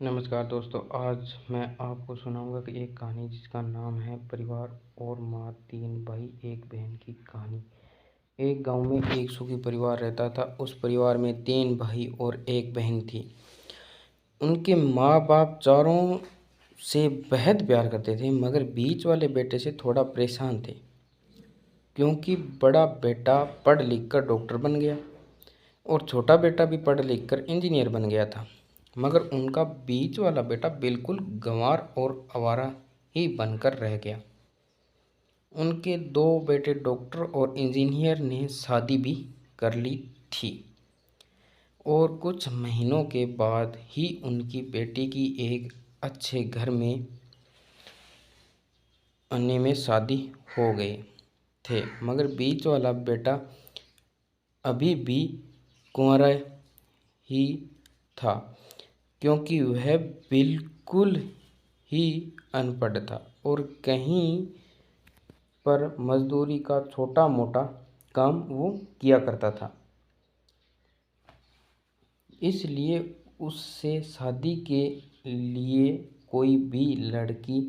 नमस्कार दोस्तों, आज मैं आपको सुनाऊंगा कि एक कहानी जिसका नाम है परिवार और माँ तीन भाई एक बहन की कहानी। एक गांव में एक सुखी परिवार रहता था। उस परिवार में तीन भाई और एक बहन थी। उनके माँ बाप चारों से बेहद प्यार करते थे, मगर बीच वाले बेटे से थोड़ा परेशान थे, क्योंकि बड़ा बेटा पढ़ लिख कर डॉक्टर बन गया और छोटा बेटा भी पढ़ लिख कर इंजीनियर बन गया था। मगर उनका बीच वाला बेटा बिल्कुल गंवार और आवारा ही बनकर रह गया। उनके दो बेटे डॉक्टर और इंजीनियर ने शादी भी कर ली थी और कुछ महीनों के बाद ही उनकी बेटी की एक अच्छे घर में आने में शादी हो गए थे। मगर बीच वाला बेटा अभी भी कुंवारा ही था, क्योंकि वह बिल्कुल ही अनपढ़ था और कहीं पर मजदूरी का छोटा मोटा काम वो किया करता था। इसलिए उससे शादी के लिए कोई भी लड़की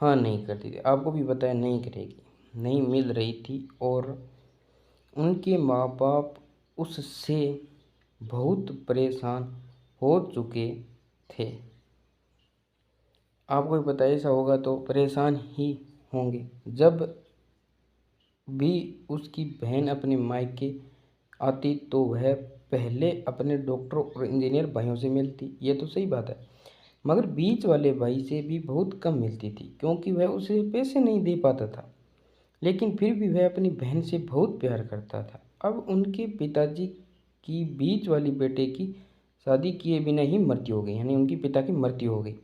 हाँ नहीं करती थी। आपको भी बताया नहीं करेगी, नहीं मिल रही थी और उनके माँ बाप उससे बहुत परेशान हो चुके थे। आपको भी पता है, ऐसा होगा तो परेशान ही होंगे। जब भी उसकी बहन अपने मायके आती तो वह पहले अपने डॉक्टर और इंजीनियर भाइयों से मिलती, ये तो सही बात है, मगर बीच वाले भाई से भी बहुत कम मिलती थी, क्योंकि वह उसे पैसे नहीं दे पाता था। लेकिन फिर भी वह अपनी बहन से बहुत प्यार करता था। अब उनके पिताजी की बीच वाली बेटे की शादी किए बिना ही मृत्यु हो गई, यानी उनके पिता की मृत्यु हो गई।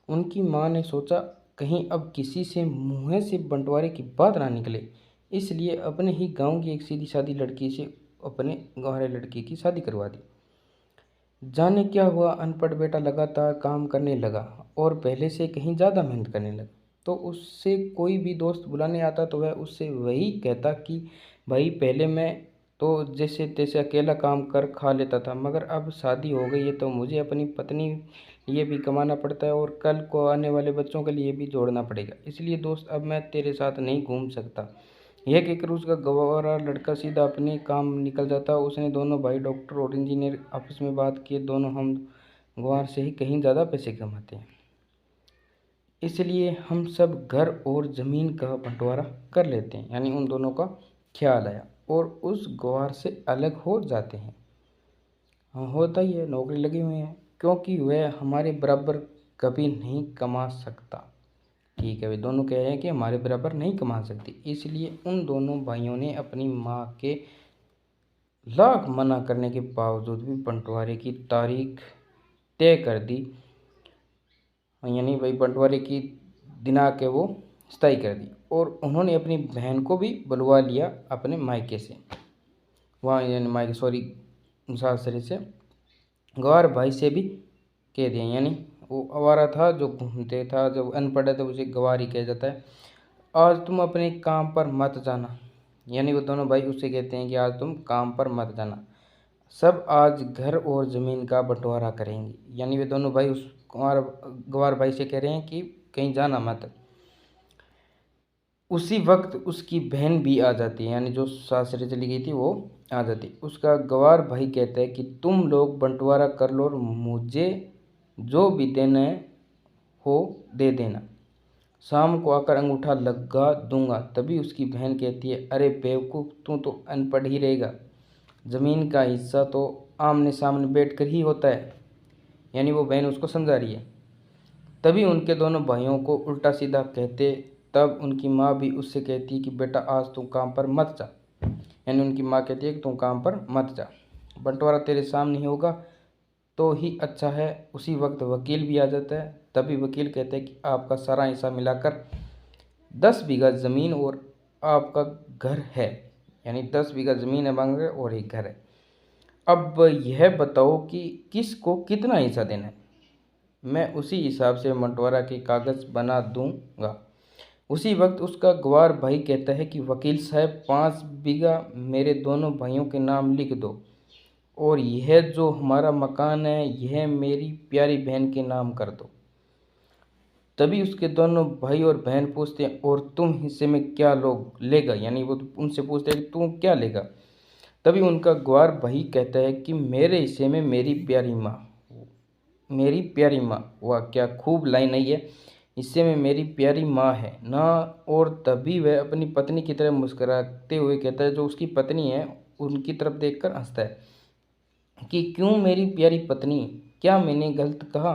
उनकी माँ ने सोचा कहीं अब किसी से मुँह से बंटवारे की बात ना निकले, इसलिए अपने ही गांव की एक सीधी सादी लड़की से अपने गंवारे लड़के की शादी करवा दी। जाने क्या हुआ, अनपढ़ बेटा लगातार काम करने लगा और पहले से कहीं ज़्यादा मेहनत करने लगा। तो उससे कोई भी दोस्त बुलाने आता तो वह उससे वही कहता कि भाई पहले मैं तो जैसे तैसे अकेला काम कर खा लेता था, मगर अब शादी हो गई है तो मुझे अपनी पत्नी लिए भी कमाना पड़ता है और कल को आने वाले बच्चों के लिए भी जोड़ना पड़ेगा। इसलिए दोस्त, अब मैं तेरे साथ नहीं घूम सकता। यह कहकर उसका गंवारा लड़का सीधा अपने काम निकल जाता। उसने दोनों भाई डॉक्टर और इंजीनियर आपस में बात किए, दोनों हम गंवार से ही कहीं ज़्यादा पैसे कमाते हैं, इसलिए हम सब घर और ज़मीन का बंटवारा कर लेते हैं। यानी उन दोनों का ख्याल आया और उस गंवार से अलग हो जाते हैं। हाँ, होता ही है, नौकरी लगी हुई है, क्योंकि वह हमारे बराबर कभी नहीं कमा सकता। ठीक है, वे दोनों कह रहे हैं कि हमारे बराबर नहीं कमा सकती। इसलिए उन दोनों भाइयों ने अपनी माँ के लाख मना करने के बावजूद भी बंटवारे की तारीख तय कर दी। यानी भाई बंटवारे की दिनांक है वो तय कर दी और उन्होंने अपनी बहन को भी बुलवा लिया अपने मायके से, वहाँ यानी मायके सॉरी सासरे से। गवार भाई से भी कह दिया, यानी वो आवारा था जो घूमते था, जब अनपढ़ है तो उसे गवार ही कहा जाता है। आज तुम अपने काम पर मत जाना, यानी वो दोनों भाई उससे कहते हैं कि आज तुम काम पर मत जाना, सब आज घर और ज़मीन का बंटवारा करेंगे। यानी वे दोनों भाई उस गवार भाई से कह रहे हैं कि कहीं जाना मत। उसी वक्त उसकी बहन भी आ जाती है, यानी जो सासरे चली गई थी वो आ जाती। उसका गवार भाई कहता है कि तुम लोग बंटवारा कर लो और मुझे जो भी देना हो दे देना, शाम को आकर अंगूठा लगा दूंगा। तभी उसकी बहन कहती है, अरे बेवकूफ़, तू तो अनपढ़ ही रहेगा, ज़मीन का हिस्सा तो आमने सामने बैठ कर ही होता है। यानी वो बहन उसको समझा रही है। तभी उनके दोनों भाइयों को उल्टा सीधा कहते, तब उनकी माँ भी उससे कहती है कि बेटा आज तुम काम पर मत जा। यानी उनकी माँ कहती है कि तुम काम पर मत जा, बंटवारा तेरे सामने ही होगा तो ही अच्छा है। उसी वक्त वकील भी आ जाता है। तभी वकील कहते हैं कि आपका सारा हिस्सा मिलाकर 10 बीघा ज़मीन और आपका घर है, यानी 10 बीघा ज़मीन है मांग रहे और एक घर है। अब यह बताओ कि किसको कितना हिस्सा देना है, मैं उसी हिसाब से बंटवारा के कागज़ बना दूंगा। उसी वक्त उसका गवार भाई कहता है कि वकील साहब 5 बीघा मेरे दोनों भाइयों के नाम लिख दो और यह जो हमारा मकान है यह मेरी प्यारी बहन के नाम कर दो। तभी उसके दोनों भाई और बहन पूछते हैं, और तुम हिस्से में क्या लोग लेगा, यानी वो उनसे पूछते हैं कि तुम क्या लेगा। तभी उनका ग्वार भाई कहता है कि मेरे हिस्से में मेरी प्यारी माँ, मेरी प्यारी माँ। वाह क्या खूब लाइन आई है, हिस्से में मेरी प्यारी माँ है ना। और तभी वह अपनी पत्नी की तरफ मुस्कुराते हुए कहता है, जो उसकी पत्नी है उनकी तरफ देखकर हंसता है कि क्यों मेरी प्यारी पत्नी, क्या मैंने गलत कहा।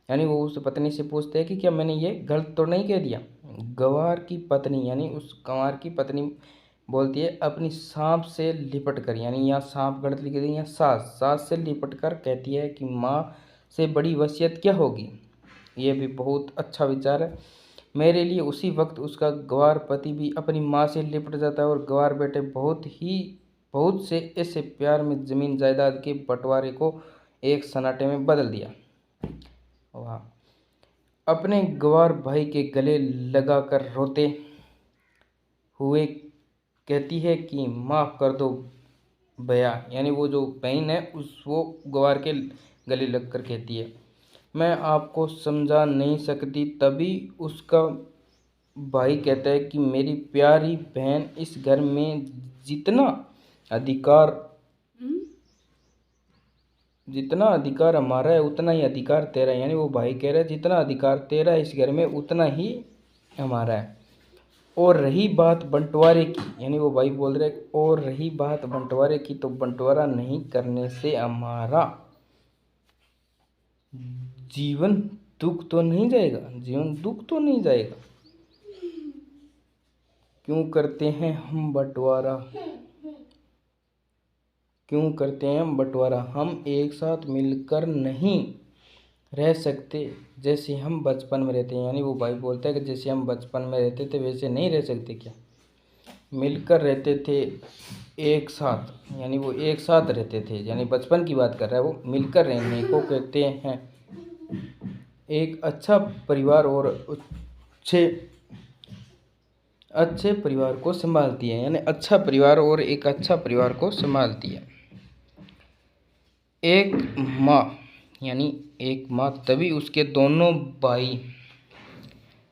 यानी वो उस पत्नी से पूछते हैं कि क्या मैंने ये गलत तो नहीं कह दिया। गंवार की पत्नी यानी उस गंवार की पत्नी बोलती है अपनी सांप से लिपट कर, यानी यहाँ सांप गलत लिख दी, यहाँ सास, सास से लिपट कर कहती है कि माँ से बड़ी वसीयत क्या होगी। ये भी बहुत अच्छा विचार है मेरे लिए। उसी वक्त उसका गंवार पति भी अपनी माँ से लिपट जाता है और गंवार बेटे बहुत से ऐसे प्यार में जमीन जायदाद के बंटवारे को एक सन्नाटे में बदल दिया। वाह। अपने गंवार भाई के गले लगाकर रोते हुए कहती है कि माफ़ कर दो भैया, यानी वो जो बहन है वो गंवार के गले लगकर कहती है मैं आपको समझा नहीं सकती। तभी उसका भाई कहता है कि मेरी प्यारी बहन, इस घर में जितना अधिकार जितना अधिकार हमारा है उतना ही अधिकार तेरा है। यानी वो भाई कह रहा है जितना अधिकार तेरा है इस घर में उतना ही हमारा है। और रही बात बंटवारे की, यानी वो भाई बोल रहे और रही बात बंटवारे की, तो बंटवारा नहीं करने से हमारा जीवन दुख तो नहीं जाएगा, जीवन दुख तो नहीं जाएगा। क्यों करते हैं हम बंटवारा, क्यों करते हैं हम बंटवारा, हम एक साथ मिलकर नहीं रह सकते जैसे हम बचपन में रहते हैं। यानी वो भाई बोलता है कि जैसे हम बचपन में रहते थे वैसे नहीं रह सकते क्या, मिलकर रहते थे एक साथ, यानी वो एक साथ रहते थे, यानी बचपन की बात कर रहा है वो। मिलकर रहने को कहते हैं एक अच्छा परिवार और अच्छे परिवार को संभालती है, यानी अच्छा परिवार और एक अच्छा परिवार को संभालती है एक माँ, यानी एक माँ। तभी उसके दोनों भाई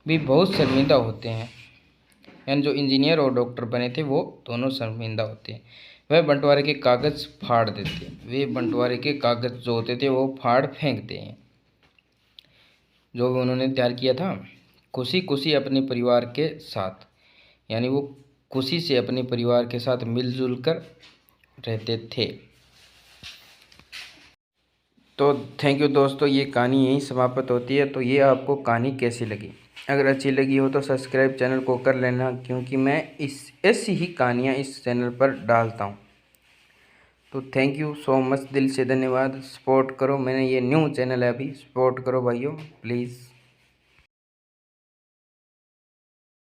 भी बहुत शर्मिंदा होते हैं, यानी जो इंजीनियर और डॉक्टर बने थे वो दोनों शर्मिंदा होते हैं। वह बंटवारे के कागज़ फाड़ देते हैं, वे बंटवारे के कागज़ जो होते थे वो फाड़ फेंकते हैं जो भी उन्होंने तैयार किया था, खुशी खुशी अपने परिवार के साथ, यानी वो खुशी से अपने परिवार के साथ मिलजुल कर रहते थे। तो थैंक यू दोस्तों, ये कहानी यहीं समाप्त होती है। तो ये आपको कहानी कैसी लगी, अगर अच्छी लगी हो तो सब्सक्राइब चैनल को कर लेना, क्योंकि मैं ऐसी ही कहानियाँ इस चैनल पर डालता हूँ। तो थैंक यू सो मच, दिल से धन्यवाद। सपोर्ट करो, मैंने ये न्यू चैनल है अभी, सपोर्ट करो भाइयों प्लीज़।